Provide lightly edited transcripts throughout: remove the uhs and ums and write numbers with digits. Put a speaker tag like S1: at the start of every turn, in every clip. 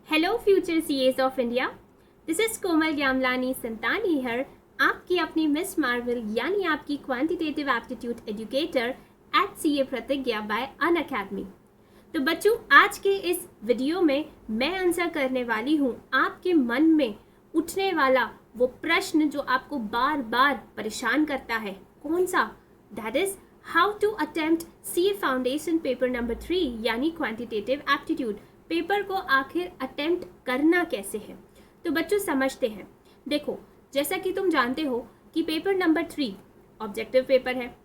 S1: Hello future CS of India, this is Komal Gyamlani Santani here, आपकी अपनी Miss Marvel यानी आपकी quantitative aptitude educator at CA Pratigya by Unacademy. तो बच्चों, आज के इस वीडियो में मैं आंसर करने वाली हूँ आपके मन में उठने वाला वो प्रश्न जो आपको बार बार परेशान करता है। कौन सा? That is how to attempt CA foundation paper number 3 यानी क्वांटिटेटिव एप्टीट्यूड। पेपर को आखिर अटेम्प्ट करना कैसे है? तो बच्चों समझते हैं। देखो, जैसा कि तुम जानते हो कि पेपर नंबर 3 ऑब्जेक्टिव पेपर है,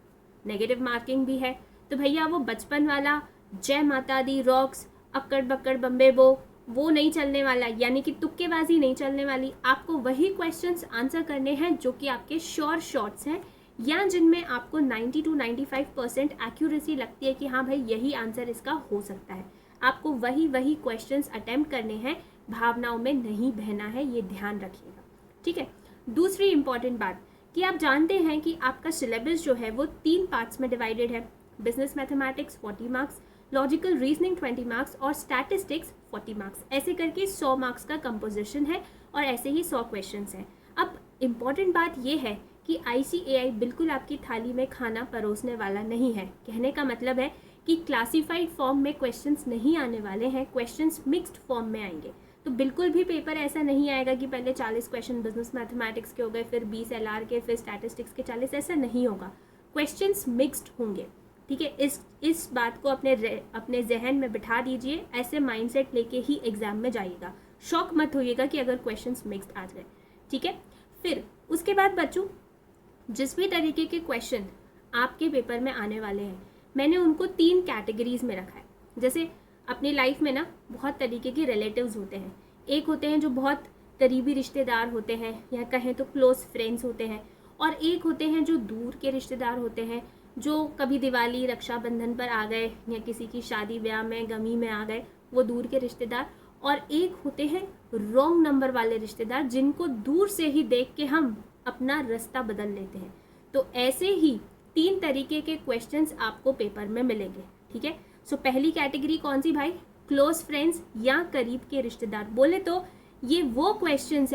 S1: नेगेटिव मार्किंग भी है। तो भैया वो बचपन वाला जय माता दी, रॉक्स, अक्कड़ बक्कड़ बम्बे वो नहीं चलने वाला, यानी कि तुक्केबाजी नहीं चलने वाली। आपको वही क्वेश्चंस आंसर करने हैं जो कि आपके श्योर शॉर्ट्स हैं या जिनमें आपको 90 to 95% एक्यूरेसी लगती है कि हाँ भाई यही आंसर इसका हो सकता है। आपको वही क्वेश्चंस अटेम्प्ट करने हैं, भावनाओं में नहीं बहना है, ये ध्यान रखिएगा, ठीक है। दूसरी इंपॉर्टेंट बात कि आप जानते हैं कि आपका सिलेबस जो है वो 3 पार्ट्स में डिवाइडेड है। Business mathematics 40 marks, logical reasoning 20 marks और स्टैटिस्टिक्स 40 मार्क्स, ऐसे करके 100 मार्क्स का कंपोजिशन है और ऐसे ही 100 क्वेश्चन हैं। अब इम्पॉर्टेंट बात यह है कि ICAI बिल्कुल आपकी थाली में खाना परोसने वाला नहीं है। कहने का मतलब है कि क्लासिफाइड फॉर्म में क्वेश्चंस नहीं आने वाले हैं, क्वेश्चंस मिक्स्ड फॉर्म में आएंगे। तो बिल्कुल भी पेपर ऐसा नहीं आएगा कि पहले 40 क्वेश्चन बिजनेस मैथमेटिक्स के हो गए, फिर 20 LR के, फिर स्टैटिस्टिक्स के 40, ऐसा नहीं होगा। क्वेश्चंस मिक्स्ड होंगे, ठीक है। इस बात को अपने जहन में बिठा दीजिए, ऐसे माइंडसेट लेके ही एग्जाम में जाइएगा। शॉक मत होइएगा कि अगर क्वेश्चंस मिक्स्ड आ जाए, ठीक है। फिर उसके बाद बच्चों, जिस भी तरीके के क्वेश्चन आपके पेपर में आने वाले हैं, मैंने उनको 3 कैटेगरीज में रखा है। जैसे अपनी लाइफ में ना बहुत तरीके के रिलेटिव्स होते हैं। एक होते हैं जो बहुत करीबी रिश्तेदार होते हैं या कहें तो क्लोज फ्रेंड्स होते हैं, और एक होते हैं जो दूर के रिश्तेदार होते हैं, जो कभी दिवाली रक्षाबंधन पर आ गए या किसी की शादी ब्याह में गमी में आ गए, वो दूर के रिश्तेदार। और एक होते हैं रॉन्ग नंबर वाले रिश्तेदार, जिनको दूर से ही देख के हम अपना रास्ता बदल लेते हैं। तो ऐसे ही 3 तरीके के क्वेश्चंस आपको पेपर में मिलेंगे, ठीक है। सो पहली कैटेगरी कौन सी भाई? क्लोज फ्रेंड्स या करीब के रिश्तेदार। बोले तो ये वो क्वेश्चंस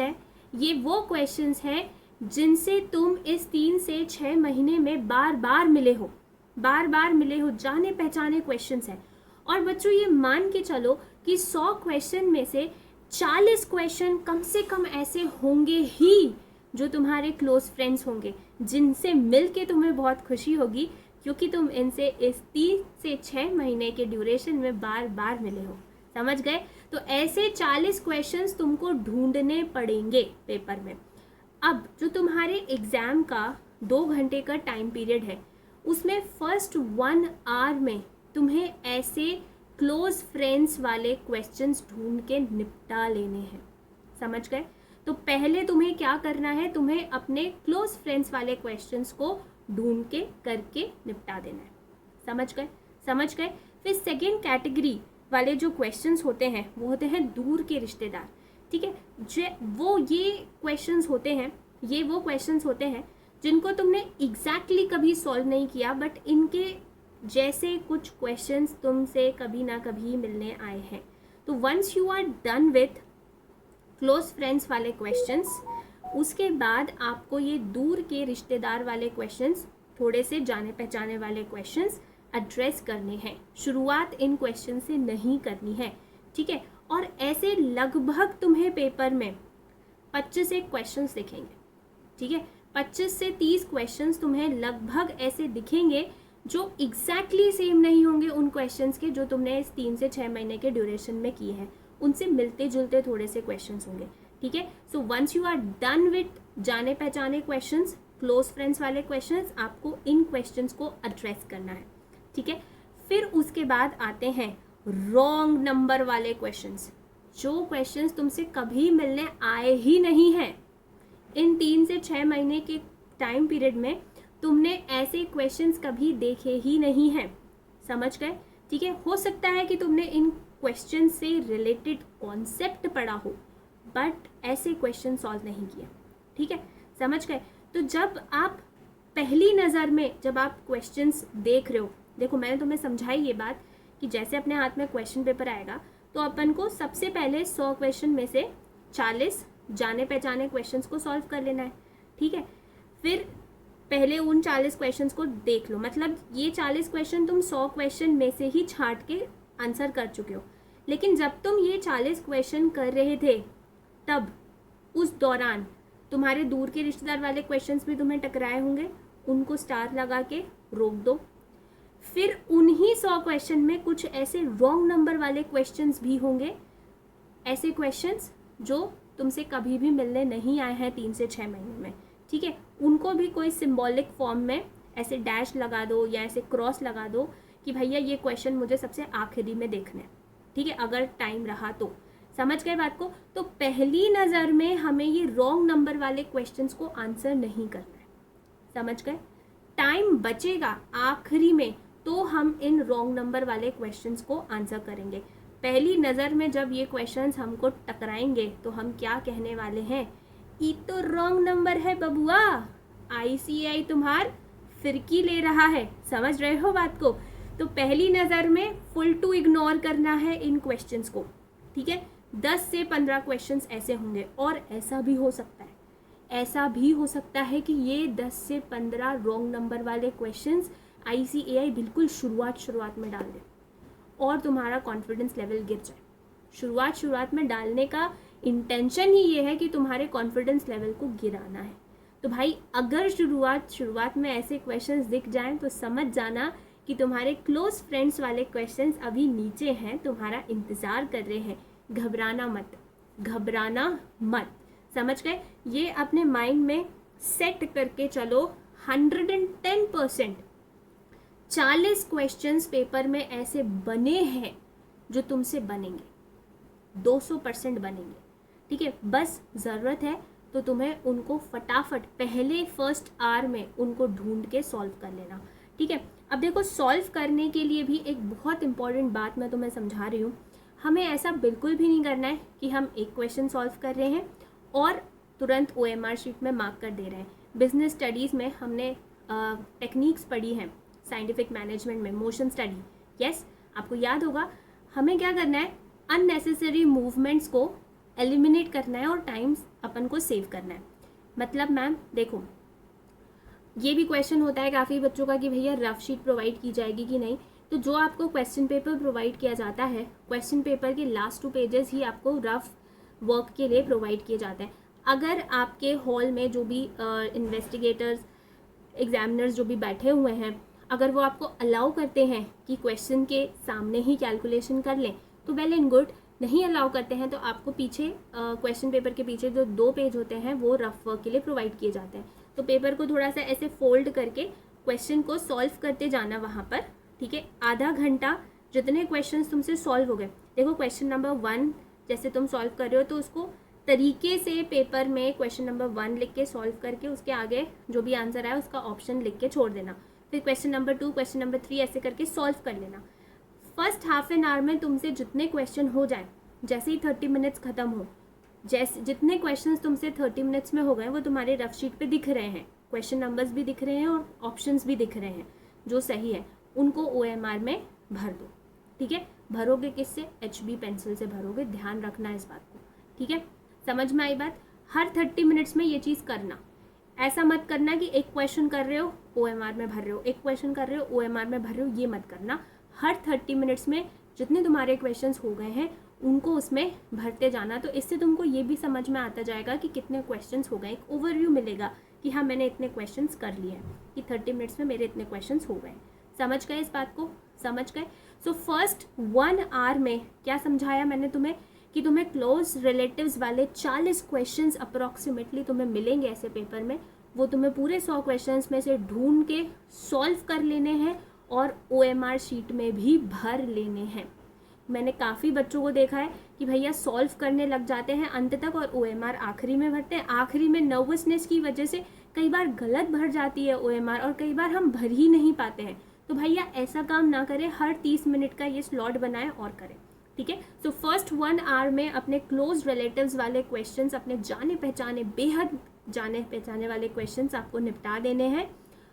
S1: हैं जिनसे तुम इस 3 से 6 महीने में बार बार मिले हो, जाने पहचाने क्वेश्चंस हैं। और बच्चों ये मान के चलो कि 100 क्वेश्चन में से 40 क्वेश्चन कम से कम ऐसे होंगे ही जो तुम्हारे क्लोज फ्रेंड्स होंगे, जिनसे मिल के तुम्हें बहुत खुशी होगी, क्योंकि तुम इनसे इस 3 से 6 महीने के ड्यूरेशन में बार बार मिले हो। समझ गए? तो ऐसे 40 क्वेश्चंस तुमको ढूंढने पड़ेंगे पेपर में। अब जो तुम्हारे एग्जाम का 2 घंटे का टाइम पीरियड है, उसमें फर्स्ट 1 आवर में तुम्हें ऐसे क्लोज फ्रेंड्स वाले क्वेश्चंस ढूंढ के निपटा लेने हैं। समझ गए? तो पहले तुम्हें क्या करना है, तुम्हें अपने क्लोज फ्रेंड्स वाले क्वेश्चंस को ढूंढ के करके निपटा देना है। समझ गए? फिर सेकेंड कैटेगरी वाले जो क्वेश्चंस होते हैं वो होते हैं दूर के रिश्तेदार, ठीक है। वो क्वेश्चंस होते हैं जिनको तुमने एग्जैक्टली कभी सॉल्व नहीं किया, बट इनके जैसे कुछ क्वेश्चंस तुमसे कभी ना कभी मिलने आए हैं। तो once you are done with close friends वाले क्वेश्चंस, उसके बाद आपको ये दूर के रिश्तेदार वाले क्वेश्चंस, थोड़े से जाने पहचाने वाले क्वेश्चंस एड्रेस करने हैं। शुरुआत इन क्वेश्चन से नहीं करनी है, ठीक है। और ऐसे लगभग तुम्हें पेपर में 25 एक क्वेश्चंस दिखेंगे, ठीक है। 25 से 30 क्वेश्चंस तुम्हें लगभग ऐसे दिखेंगे जो एग्जैक्टली सेम नहीं होंगे उन क्वेश्चंस के जो तुमने इस 3 से 6 महीने के ड्यूरेशन में किए हैं। उनसे मिलते जुलते थोड़े से क्वेश्चंस होंगे, ठीक है। So once you are done with जाने पहचाने क्वेश्चंस, क्लोज फ्रेंड्स वाले क्वेश्चंस, आपको इन क्वेश्चंस को एड्रेस करना है, ठीक है। फिर उसके बाद आते हैं रॉन्ग नंबर वाले क्वेश्चंस, जो क्वेश्चंस तुमसे कभी मिलने आए ही नहीं हैं। इन 3 से 6 महीने के टाइम पीरियड में तुमने ऐसे क्वेश्चंस कभी देखे ही नहीं हैं। समझ गए? ठीक है। हो सकता है कि तुमने इन क्वेश्चन से रिलेटेड कॉन्सेप्ट पढ़ा हो, बट ऐसे क्वेश्चन सॉल्व नहीं किया, ठीक है। समझ गए? तो जब आप पहली नज़र में जब आप क्वेश्चंस देख रहे हो, देखो मैंने तुम्हें समझाई ये बात कि जैसे अपने हाथ में क्वेश्चन पेपर आएगा तो अपन को सबसे पहले 100 क्वेश्चन में से 40 जाने पहचाने क्वेश्चंस को सॉल्व कर लेना है, ठीक है। फिर पहले उन 40 क्वेश्चंस को देख लो, मतलब ये 40 क्वेश्चन तुम 100 क्वेश्चन में से ही छांट के आंसर कर चुके हो। लेकिन जब तुम ये 40 क्वेश्चन कर रहे थे तब उस दौरान तुम्हारे दूर के रिश्तेदार वाले क्वेश्चंस भी तुम्हें टकराए होंगे, उनको स्टार लगा के रोक दो। फिर उन्हीं 100 क्वेश्चन में कुछ ऐसे रॉन्ग नंबर वाले क्वेश्चंस भी होंगे, ऐसे क्वेश्चंस जो तुमसे कभी भी मिलने नहीं आए हैं 3 से 6 महीने में, ठीक है। उनको भी कोई सिंबॉलिक फॉर्म में ऐसे डैश लगा दो या ऐसे क्रॉस लगा दो कि भैया ये क्वेश्चन मुझे सबसे आखिरी में देखना है, ठीक है, अगर टाइम रहा तो। समझ गए बात को? तो पहली नज़र में हमें ये रॉन्ग नंबर वाले क्वेश्चंस को आंसर नहीं करना है, समझ गए। टाइम बचेगा आखिरी में तो हम इन रॉन्ग नंबर वाले क्वेश्चंस को आंसर करेंगे। पहली नज़र में जब ये क्वेश्चंस हमको टकराएंगे तो हम क्या कहने वाले हैं, ये तो रॉन्ग नंबर है बबुआ, ICAI तुम्हार फिरकी ले रहा है। समझ रहे हो बात को? तो पहली नज़र में फुल टू इग्नोर करना है इन क्वेश्चंस को, ठीक है। 10 से 15 क्वेश्चंस ऐसे होंगे, और ऐसा भी हो सकता है, ऐसा भी हो सकता है कि ये 10 से 15 रॉन्ग नंबर वाले क्वेश्चंस ICAI बिल्कुल शुरुआत में डाल दे और तुम्हारा कॉन्फिडेंस लेवल गिर जाए। शुरुआत में डालने का इंटेंशन ही ये है कि तुम्हारे कॉन्फिडेंस लेवल को गिराना है। तो भाई अगर शुरुआत में ऐसे क्वेश्चंस दिख जाएं तो समझ जाना कि तुम्हारे क्लोज फ्रेंड्स वाले क्वेश्चंस अभी नीचे हैं, तुम्हारा इंतज़ार कर रहे हैं। घबराना मत, समझ गए? ये अपने माइंड में सेट करके चलो। 110% 40 क्वेश्चंस पेपर में ऐसे बने हैं जो तुमसे बनेंगे, 200% बनेंगे, ठीक है। बस ज़रूरत है तो तुम्हें उनको फटाफट पहले फर्स्ट आवर में उनको ढूंढ के सॉल्व कर लेना, ठीक है। अब देखो, सॉल्व करने के लिए भी एक बहुत इंपॉर्टेंट बात मैं तुम्हें समझा रही हूँ। हमें ऐसा बिल्कुल भी नहीं करना है कि हम एक क्वेश्चन सॉल्व कर रहे हैं और तुरंत OMR शीट में मार्क कर दे रहे हैं। बिजनेस स्टडीज़ में हमने टेक्निक्स पढ़ी हैं, साइंटिफिक मैनेजमेंट में मोशन स्टडी, यस, आपको याद होगा। हमें क्या करना है, अननेसेसरी मूवमेंट्स को एलिमिनेट करना है और टाइम्स अपन को सेव करना है। मतलब मैम देखो, ये भी क्वेश्चन होता है काफ़ी बच्चों का कि भैया रफ शीट प्रोवाइड की जाएगी कि नहीं। तो जो आपको क्वेश्चन पेपर प्रोवाइड किया जाता है, क्वेश्चन पेपर के लास्ट 2 पेजेस ही आपको रफ वर्क के लिए प्रोवाइड किए जाते हैं। अगर आपके हॉल में जो भी इन्वेस्टिगेटर्स, एग्जामिनर्स जो भी बैठे हुए हैं, अगर वो आपको अलाउ करते हैं कि क्वेश्चन के सामने ही कैलकुलेशन कर लें तो वेल एंड गुड। नहीं अलाउ करते हैं तो आपको पीछे क्वेश्चन पेपर के पीछे जो 2 पेज होते हैं वो रफ वर्क के लिए प्रोवाइड किए जाते हैं। तो पेपर को थोड़ा सा ऐसे फोल्ड करके क्वेश्चन को सॉल्व करते जाना वहाँ पर, ठीक है। आधा घंटा जितने क्वेश्चंस तुमसे सॉल्व हो गए, देखो क्वेश्चन नंबर 1 जैसे तुम सॉल्व कर रहे हो तो उसको तरीके से पेपर में क्वेश्चन नंबर 1 लिख के सॉल्व करके उसके आगे जो भी आंसर आया उसका ऑप्शन लिख के छोड़ देना। फिर क्वेश्चन नंबर 2, क्वेश्चन नंबर 3 ऐसे करके सॉल्व कर लेना। फर्स्ट हाफ एन आवर में तुमसे जितने क्वेश्चन हो जाए, जैसे ही 30 मिनट्स खत्म हो, जैसे जितने क्वेश्चंस तुमसे 30 मिनट्स में हो गए वो तुम्हारे रफ शीट पे दिख रहे हैं, क्वेश्चन नंबर्स भी दिख रहे हैं और ऑप्शंस भी दिख रहे हैं जो सही है, उनको OMR में भर दो, ठीक है। भरोगे किससे? HB पेंसिल से भरोगे, ध्यान रखना इस बात को, ठीक है। समझ में आई बात? हर 30 मिनट्स में ये चीज़ करना। ऐसा मत करना कि एक क्वेश्चन कर रहे हो OMR में भर रहे हो, एक क्वेश्चन कर रहे हो OMR में भर रहे हो, ये मत करना। हर 30 मिनट्स में जितने तुम्हारे क्वेश्चंस हो गए हैं उनको उसमें भरते जाना। तो इससे तुमको ये भी समझ में आता जाएगा कि कितने क्वेश्चंस हो गए, एक ओवरव्यू मिलेगा कि हाँ मैंने इतने क्वेश्चंस कर लिए हैं, कि 30 मिनट्स में मेरे इतने क्वेश्चंस हो गए। समझ गए इस बात को? समझ गए? सो फर्स्ट 1 आवर में क्या समझाया मैंने तुम्हें कि तुम्हें क्लोज रिलेटिव्स वाले 40 क्वेश्चंस अप्रॉक्सीमेटली तुम्हें मिलेंगे ऐसे पेपर में। वो तुम्हें पूरे 100 क्वेश्चंस में से ढूंढ के सॉल्व कर लेने हैं और OMR शीट में भी भर लेने हैं। मैंने काफ़ी बच्चों को देखा है कि भैया सॉल्व करने लग जाते हैं अंत तक और OMR आखिरी में भरते हैं। आखिरी में नर्वसनेस की वजह से कई बार गलत भर जाती है OMR और कई बार हम भर ही नहीं पाते हैं। तो भैया ऐसा काम ना करें, हर 30 मिनट का ये स्लॉट बनाएं और करें, ठीक है। सो फर्स्ट 1 आवर में अपने क्लोज रिलेटिव्स वाले क्वेश्चंस, अपने जाने पहचाने, बेहद जाने पहचाने वाले क्वेश्चंस आपको निपटा देने हैं।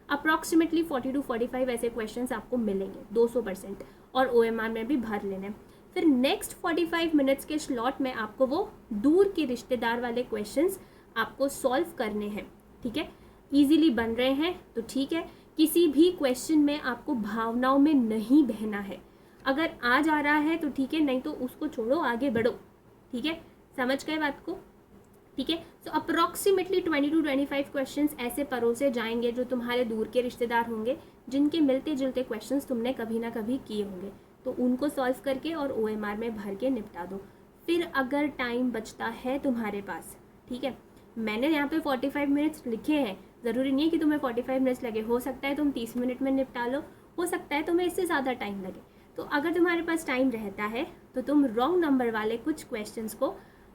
S1: अप्रॉक्सीमेटली 40 to 45 ऐसे क्वेश्चंस आपको मिलेंगे 200% और OMR में भी भर लेने। फिर नेक्स्ट 45 मिनट्स के स्लॉट में आपको वो दूर के रिश्तेदार वाले क्वेश्चंस आपको सॉल्व करने हैं, ठीक है। इजीली बन रहे हैं तो ठीक है, किसी भी क्वेश्चन में आपको भावनाओं में नहीं बहना है। अगर आ जा रहा है तो ठीक है, नहीं तो उसको छोड़ो, आगे बढ़ो, ठीक है। समझ गए बात को, ठीक है। सो अप्रॉक्सीमेटली 20 to 25 क्वेश्चंस ऐसे परोसे जाएंगे जो तुम्हारे दूर के रिश्तेदार होंगे, जिनके मिलते जुलते क्वेश्चंस तुमने कभी ना कभी किए होंगे, तो उनको सॉल्व करके और OMR में भर के निपटा दो। फिर अगर टाइम बचता है तुम्हारे पास, ठीक है, मैंने यहाँ पे 45 मिनट्स लिखे हैं, ज़रूरी नहीं है कि तुम्हें 45 मिनट्स लगे, हो सकता है तुम 30 मिनट में निपटा लो, हो सकता है तुम्हें इससे ज़्यादा टाइम लगे। तो अगर तुम्हारे पास टाइम रहता है तो तुम रॉन्ग नंबर वाले कुछ क्वेश्चंस को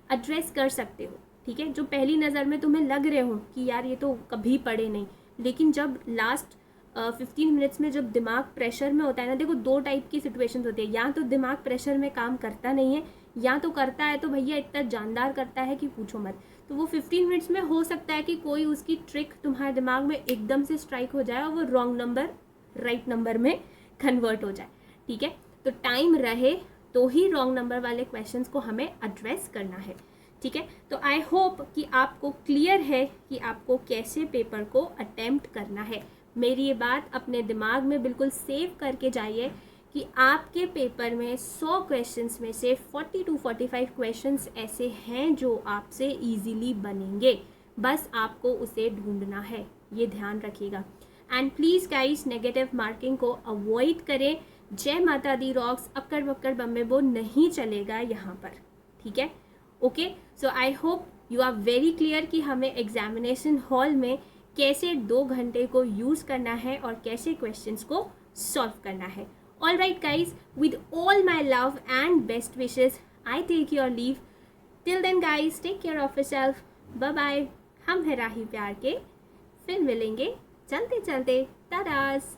S1: एड्रेस कर सकते हो, ठीक है, जो पहली नज़र में तुम्हें लग रहे हो कि यार ये तो कभी पढ़े नहीं, लेकिन जब लास्ट 15 मिनट्स में जब दिमाग प्रेशर में होता है ना, देखो 2 टाइप की सिचुएशंस होती है, या तो दिमाग प्रेशर में काम करता नहीं है, या तो करता है तो भैया इतना जानदार करता है कि पूछो मत। तो वो 15 मिनट्स में हो सकता है कि कोई उसकी ट्रिक तुम्हारे दिमाग में एकदम से स्ट्राइक हो जाए और वो रॉन्ग नंबर राइट नंबर में कन्वर्ट हो जाए, ठीक है। तो टाइम रहे तो ही रॉन्ग नंबर वाले क्वेश्चंस को हमें एड्रेस करना है, ठीक है। तो आई होप कि आपको क्लियर है कि आपको कैसे पेपर को अटेम्प्ट करना है। मेरी ये बात अपने दिमाग में बिल्कुल सेव करके जाइए कि आपके पेपर में 100 क्वेश्चंस में से 40 to 45 क्वेश्चंस ऐसे हैं जो आपसे इजीली बनेंगे, बस आपको उसे ढूंढना है, ये ध्यान रखिएगा। And please guys, negative marking को अवॉइड करें। जय माता दी रॉक्स, अक्कड़ बक्कड़ बम्बे बो नहीं चलेगा यहाँ पर, ठीक है। Okay, so I hope you are very clear कि हमें एग्जामिनेशन हॉल में कैसे 2 घंटे को यूज़ करना है और कैसे क्वेश्चंस को सॉल्व करना है। All right guys, with all my love and best wishes, I take your leave. Till then guys, take care of yourself, bye bye. हम हैं राही प्यार के, फिर मिलेंगे चलते चलते, टाटास।